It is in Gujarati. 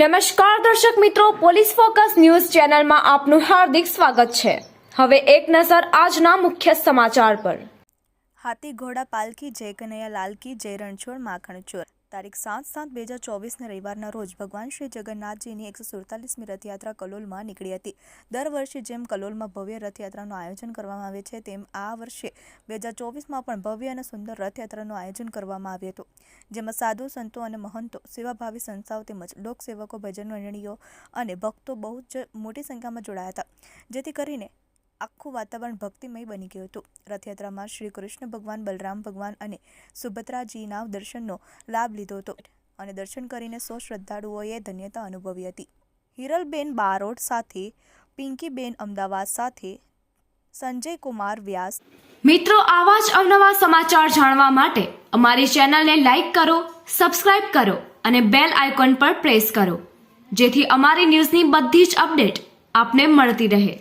નમસ્કાર દર્શક મિત્રો, પોલીસ ફોકસ ન્યૂઝ ચેનલમાં આપનું હાર્દિક સ્વાગત છે। હવે એક નજર આજના મુખ્ય સમાચાર પર। હાથી ઘોડા પાલકી જય કનૈયા લાલ કી જય રણછોડ માખણ ચોર। તારીખ 7/7/2024 રવિવારના રોજ ભગવાન શ્રી જગન્નાથજીની 147મી રથયાત્રા કલોલમાં નીકળી હતી। દર વર્ષે જેમ કલોલમાં ભવ્ય રથયાત્રાનું આયોજન કરવામાં આવે છે તેમ આ વર્ષે 2024માં પણ ભવ્ય અને સુંદર રથયાત્રાનું આયોજન કરવામાં આવ્યું હતું, જેમાં સાધુ સંતો અને મહંતો, સેવાભાવી સંસ્થાઓ તેમજ લોકસેવકો, ભજન મંડળીઓ અને ભક્તો બહુ જ મોટી સંખ્યામાં જોડાયા હતા, જેથી કરીને આખું વાતાવરણ ભક્તિમય બની ગયું હતું। રથયાત્રામાં શ્રી કૃષ્ણ ભગવાન, બલરામ ભગવાન અને સુભદ્રાજીના દર્શનનો લાભ લીધો હતો અને દર્શન કરીને સૌ શ્રદ્ધાળુઓએ ધન્યતા અનુભવી હતી। હિરલબેન બારોટ સાથે પિંકીબેન અમદાવાદ સાથે સંજય કુમાર વ્યાસ। મિત્રો, આવા જ અવનવા સમાચાર જાણવા માટે અમારી ચેનલને લાઈક કરો, સબસ્ક્રાઇબ કરો અને બેલ આઇકોન પર પ્રેસ કરો, જેથી અમારી ન્યૂઝની બધી જ અપડેટ આપને મળતી રહે।